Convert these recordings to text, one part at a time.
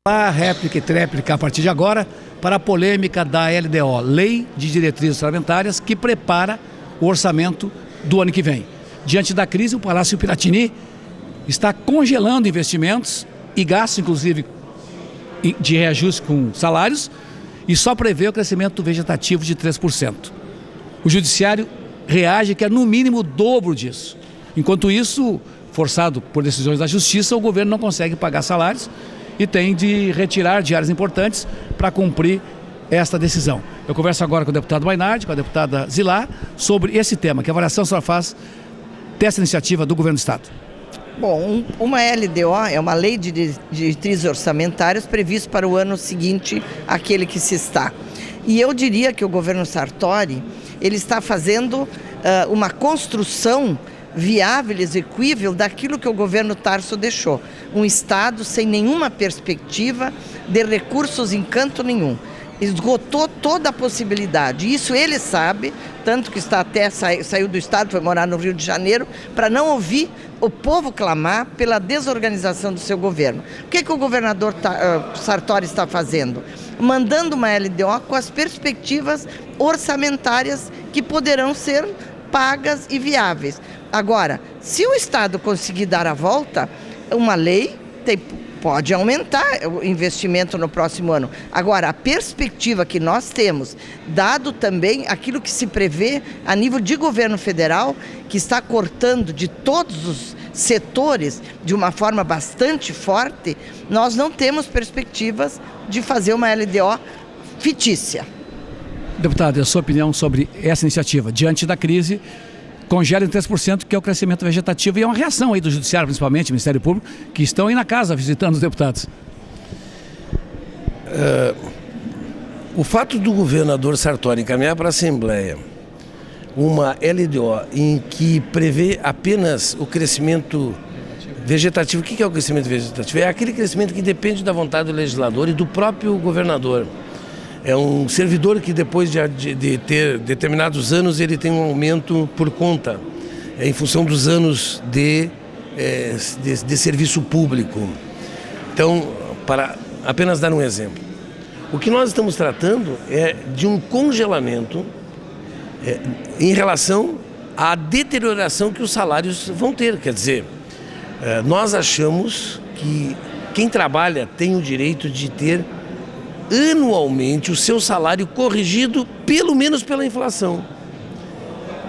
A réplica e tréplica a partir de agora para a polêmica da LDO, Lei de Diretrizes Orçamentárias, que prepara o orçamento do ano que vem. Diante da crise, o Palácio Piratini está congelando investimentos e gastos, inclusive, de reajuste com salários, e só prevê o crescimento vegetativo de 3%. O Judiciário reage que é no mínimo o dobro disso. Enquanto isso, forçado por decisões da Justiça, o governo não consegue pagar salários e tem de retirar de áreas importantes para cumprir esta decisão. Eu converso agora com o deputado Mainardi, com a deputada Zilá, sobre esse tema. Que avaliação a senhora faz dessa iniciativa do governo do Estado? Bom, uma LDO é uma lei de diretrizes orçamentárias prevista para o ano seguinte àquele que se está. E eu diria que o governo Sartori, ele está fazendo uma construção viável e execuível daquilo que o governo Tarso deixou. Um Estado sem nenhuma perspectiva de recursos em canto nenhum. Esgotou toda a possibilidade. Isso ele sabe, tanto que saiu do Estado, foi morar no Rio de Janeiro, para não ouvir o povo clamar pela desorganização do seu governo. O que o governador Sartori está fazendo? Mandando uma LDO com as perspectivas orçamentárias que poderão ser pagas e viáveis. Agora, se o Estado conseguir dar a volta, uma lei pode aumentar o investimento no próximo ano. Agora, a perspectiva que nós temos, dado também aquilo que se prevê a nível de governo federal, que está cortando de todos os setores de uma forma bastante forte, nós não temos perspectivas de fazer uma LDO fictícia. Deputado, a sua opinião sobre essa iniciativa? Diante da crise, congela em 3%, que é o crescimento vegetativo, e é uma reação aí do Judiciário, principalmente, do Ministério Público, que estão aí na casa visitando os deputados. O fato do governador Sartori encaminhar para a Assembleia uma LDO em que prevê apenas o crescimento vegetativo. O que é o crescimento vegetativo? É aquele crescimento que depende da vontade do legislador e do próprio governador. É um servidor que depois de ter determinados anos, ele tem um aumento por conta, em função dos anos de serviço público. Então, para apenas dar um exemplo, o que nós estamos tratando é de um congelamento em relação à deterioração que os salários vão ter. Quer dizer, nós achamos que quem trabalha tem o direito de ter anualmente o seu salário corrigido pelo menos pela inflação.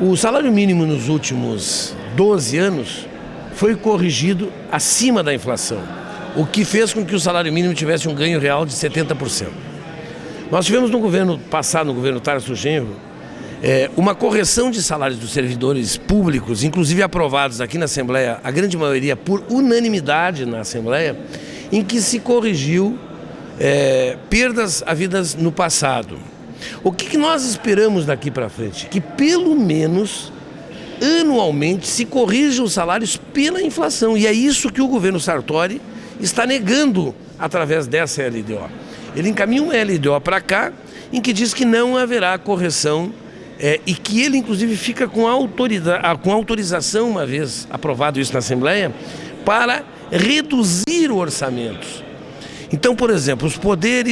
O salário mínimo nos últimos 12 anos foi corrigido acima da inflação, o que fez com que o salário mínimo tivesse um ganho real de 70%. Nós tivemos no governo passado, no governo Tarso Genro, uma correção de salários dos servidores públicos, inclusive aprovados aqui na Assembleia, a grande maioria por unanimidade na Assembleia, em que se corrigiu perdas havidas no passado. O que nós esperamos daqui para frente? Que pelo menos anualmente se corrijam os salários pela inflação, e é isso que o governo Sartori está negando através dessa LDO. Ele encaminha uma LDO para cá em que diz que não haverá correção e que ele inclusive fica com autorização, uma vez aprovado isso na Assembleia, para reduzir o orçamento. Então, por exemplo, o poder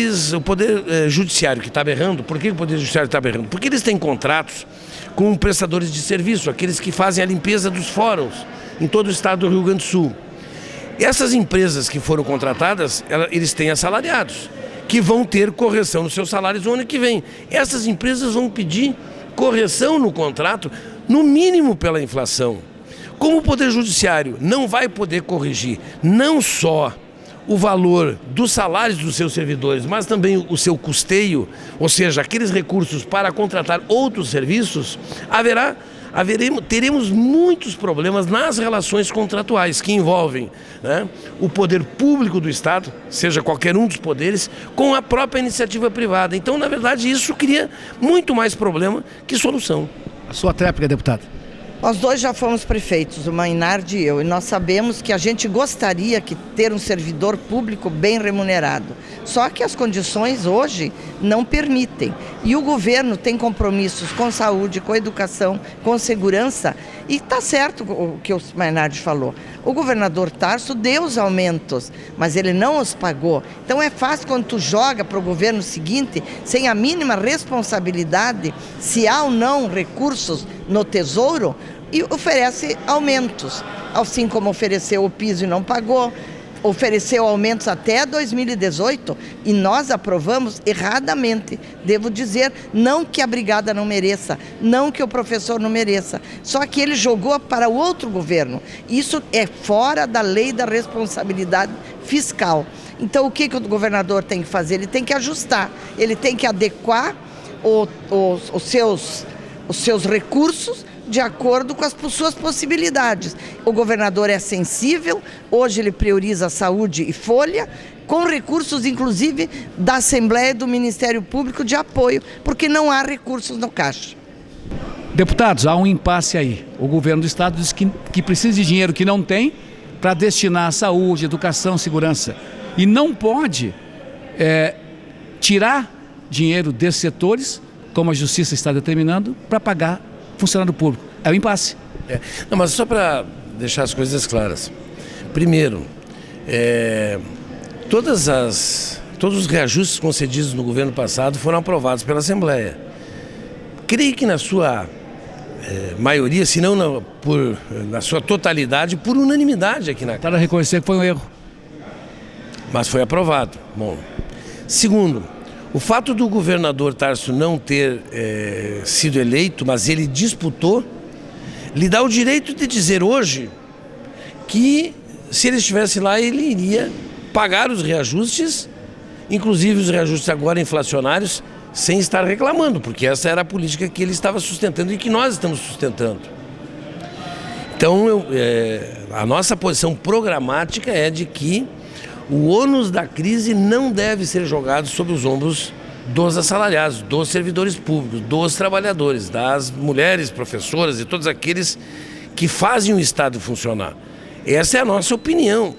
judiciário que está berrando, por que o poder judiciário está berrando? Porque eles têm contratos com prestadores de serviço, aqueles que fazem a limpeza dos fóruns em todo o estado do Rio Grande do Sul. Essas empresas que foram contratadas, eles têm assalariados, que vão ter correção nos seus salários no ano que vem. Essas empresas vão pedir correção no contrato, no mínimo pela inflação. Como o Poder Judiciário não vai poder corrigir não só o valor dos salários dos seus servidores, mas também o seu custeio, ou seja, aqueles recursos para contratar outros serviços, teremos muitos problemas nas relações contratuais que envolvem, o poder público do Estado, seja qualquer um dos poderes, com a própria iniciativa privada. Então, na verdade, isso cria muito mais problema que solução. A sua tréplica, deputado. Nós dois já fomos prefeitos, o Mainardi e eu, e nós sabemos que a gente gostaria de ter um servidor público bem remunerado. Só que as condições hoje não permitem. E o governo tem compromissos com saúde, com educação, com segurança. E está certo o que o Mainardi falou. O governador Tarso deu os aumentos, mas ele não os pagou. Então é fácil quando tu joga para o governo seguinte, sem a mínima responsabilidade, se há ou não recursos no Tesouro, e oferece aumentos, assim como ofereceu o piso e não pagou, ofereceu aumentos até 2018 e nós aprovamos erradamente, devo dizer, não que a brigada não mereça, não que o professor não mereça, só que ele jogou para o outro governo. Isso é fora da lei da responsabilidade fiscal. Então o que o governador tem que fazer? Ele tem que ajustar, ele tem que adequar os seus recursos de acordo com as suas possibilidades. O governador é sensível, hoje ele prioriza a saúde e folha, com recursos inclusive da Assembleia e do Ministério Público de apoio, porque não há recursos no caixa. Deputados, há um impasse aí. O governo do estado diz que precisa de dinheiro que não tem para destinar à saúde, educação, segurança. E não pode tirar dinheiro desses setores, como a justiça está determinando, para pagar funcionário público. É um impasse. Não, mas só para deixar as coisas claras. Primeiro, todos os reajustes concedidos no governo passado foram aprovados pela Assembleia. Creio que na sua maioria, se não na sua totalidade, por unanimidade aqui na Câmara. Para reconhecer que foi um erro. Mas foi aprovado. Bom. Segundo, o fato do governador Tarso não ter sido eleito, mas ele disputou, lhe dá o direito de dizer hoje que se ele estivesse lá, ele iria pagar os reajustes, inclusive os reajustes agora inflacionários, sem estar reclamando, porque essa era a política que ele estava sustentando e que nós estamos sustentando. Então, a nossa posição programática é de que o ônus da crise não deve ser jogado sobre os ombros dos assalariados, dos servidores públicos, dos trabalhadores, das mulheres, professoras e todos aqueles que fazem o Estado funcionar. Essa é a nossa opinião.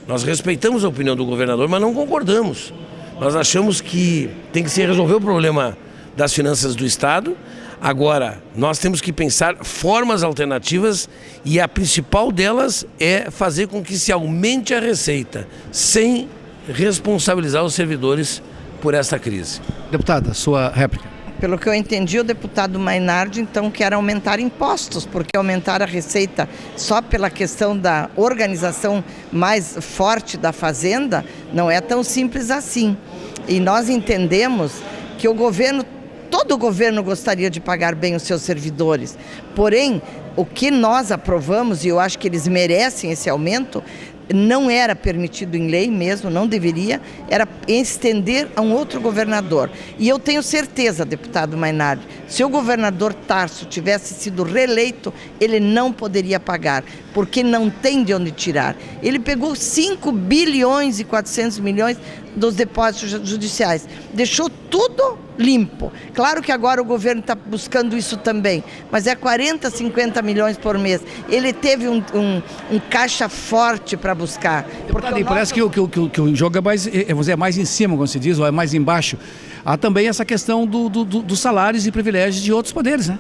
Nós respeitamos a opinião do governador, mas não concordamos. Nós achamos que tem que se resolver o problema das finanças do Estado. Agora, nós temos que pensar formas alternativas e a principal delas é fazer com que se aumente a receita, sem responsabilizar os servidores por essa crise. Deputada, sua réplica. Pelo que eu entendi, o deputado Mainardi, então, quer aumentar impostos, porque aumentar a receita só pela questão da organização mais forte da Fazenda não é tão simples assim. E nós entendemos que todo governo gostaria de pagar bem os seus servidores. Porém, o que nós aprovamos, e eu acho que eles merecem esse aumento, não era permitido em lei mesmo, não deveria, era estender a um outro governador. E eu tenho certeza, deputado Mainardi, se o governador Tarso tivesse sido reeleito, ele não poderia pagar, porque não tem de onde tirar. Ele pegou 5 bilhões e 400 milhões dos depósitos judiciais, deixou tudo limpo. Claro que agora o governo está buscando isso também, mas é 40, 50 milhões por mês. Ele teve um caixa forte para buscar. Deputado, parece que o jogo é mais em cima, como se diz, ou é mais embaixo. Há também essa questão dos salários e privilégios de outros poderes, né?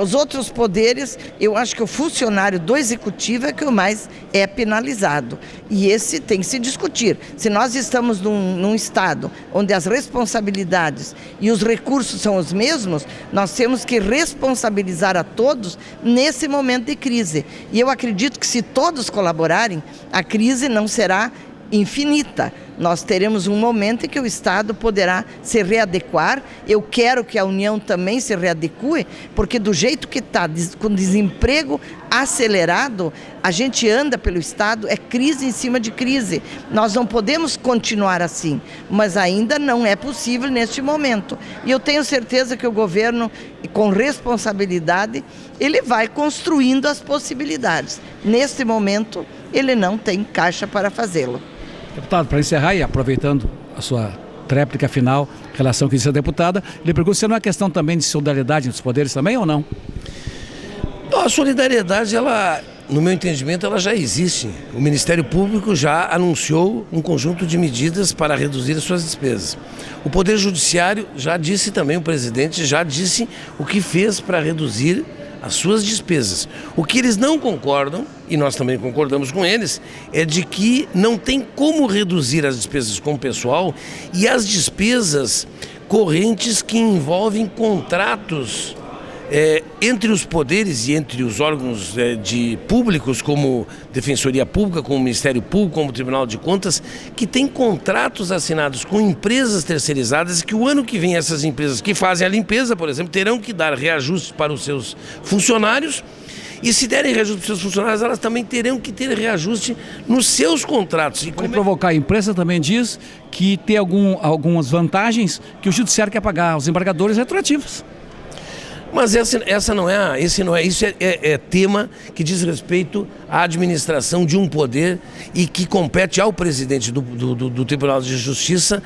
Os outros poderes, eu acho que o funcionário do executivo é que o mais é penalizado. E esse tem que se discutir. Se nós estamos num estado onde as responsabilidades e os recursos são os mesmos, nós temos que responsabilizar a todos nesse momento de crise. E eu acredito que se todos colaborarem, a crise não será infinita. Nós teremos um momento em que o Estado poderá se readequar. Eu quero que a União também se readeque, porque do jeito que está, com desemprego acelerado, a gente anda pelo Estado, é crise em cima de crise. Nós não podemos continuar assim, mas ainda não é possível neste momento. E eu tenho certeza que o governo, com responsabilidade, ele vai construindo as possibilidades. Neste momento, ele não tem caixa para fazê-lo. Deputado, para encerrar e aproveitando a sua réplica final em relação ao que disse a deputada, ele pergunta se não é questão também de solidariedade dos poderes também ou não? A solidariedade, ela, no meu entendimento, ela já existe. O Ministério Público já anunciou um conjunto de medidas para reduzir as suas despesas. O Poder Judiciário já disse também, o presidente já disse o que fez para reduzir as suas despesas. O que eles não concordam, e nós também concordamos com eles, é de que não tem como reduzir as despesas com o pessoal e as despesas correntes que envolvem contratos entre os poderes e entre os órgãos de públicos, como Defensoria Pública, como Ministério Público, como Tribunal de Contas, que tem contratos assinados com empresas terceirizadas, que o ano que vem essas empresas que fazem a limpeza, por exemplo, terão que dar reajustes para os seus funcionários. E se derem reajuste para os seus funcionários, elas também terão que ter reajuste nos seus contratos. E pode provocar. A imprensa também diz que tem algumas vantagens que o judiciário quer pagar aos embargadores retroativos. Mas isso é tema que diz respeito à administração de um poder e que compete ao presidente do Tribunal de Justiça,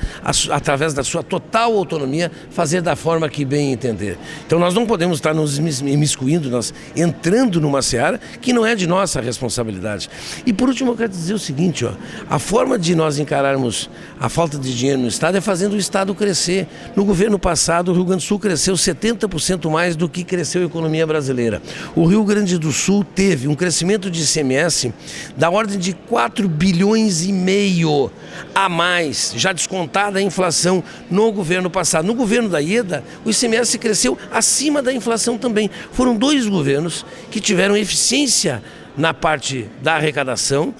através da sua total autonomia, fazer da forma que bem entender. Então nós não podemos estar nos imiscuindo, nós entrando numa seara que não é de nossa responsabilidade. E por último eu quero dizer o seguinte, a forma de nós encararmos a falta de dinheiro no Estado é fazendo o Estado crescer. No governo passado o Rio Grande do Sul cresceu 70% mais do que cresceu a economia brasileira. O Rio Grande do Sul teve um crescimento de ICMS da ordem de 4,5 bilhões a mais, já descontada a inflação no governo passado. No governo da Ieda, o ICMS cresceu acima da inflação também. Foram 2 governos que tiveram eficiência na parte da arrecadação,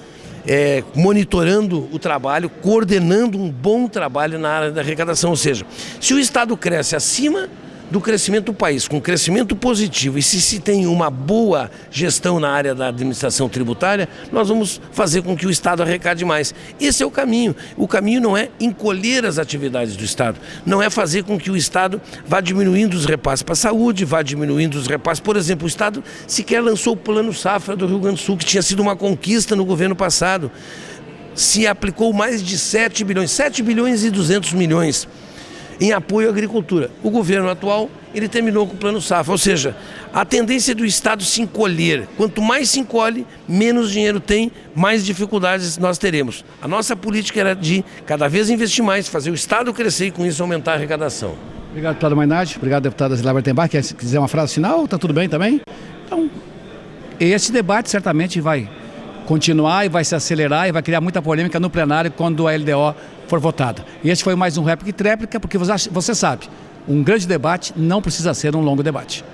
monitorando o trabalho, coordenando um bom trabalho na área da arrecadação. Ou seja, se o Estado cresce acima do crescimento do país, com crescimento positivo, e se tem uma boa gestão na área da administração tributária, nós vamos fazer com que o Estado arrecade mais. Esse é o caminho. O caminho não é encolher as atividades do Estado, não é fazer com que o Estado vá diminuindo os repasses para a saúde, vá diminuindo os repasses. Por exemplo, o Estado sequer lançou o Plano Safra do Rio Grande do Sul, que tinha sido uma conquista no governo passado. Se aplicou mais de 7 bilhões e 200 milhões em apoio à agricultura. O governo atual, ele terminou com o Plano Safra, ou seja, a tendência do Estado se encolher. Quanto mais se encolhe, menos dinheiro tem, mais dificuldades nós teremos. A nossa política era de cada vez investir mais, fazer o Estado crescer e com isso aumentar a arrecadação. Obrigado, deputado Mainardi. Obrigado, deputada Zilá Bartenbach. Se quiser uma frase final, está tudo bem também? Então, esse debate certamente vai continuar e vai se acelerar e vai criar muita polêmica no plenário quando a LDO for votada. E esse foi mais um Réplica e Tréplica, porque você sabe, um grande debate não precisa ser um longo debate.